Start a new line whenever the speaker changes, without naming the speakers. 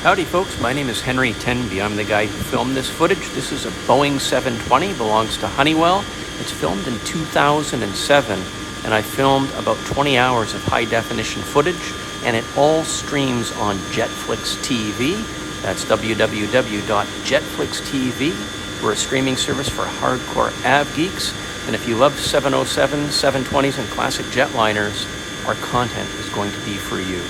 Howdy folks, my name is Henry Tenby. I'm the guy who filmed this footage. This is a Boeing 720, belongs to Honeywell. It's filmed in 2007, and I filmed about 20 hours of high definition footage, and it all streams on JetFlix TV. That's www.jetflix.tv. We're a streaming service for hardcore av geeks, and if you love 707s, 720s, and classic jetliners, our content is going to be for you.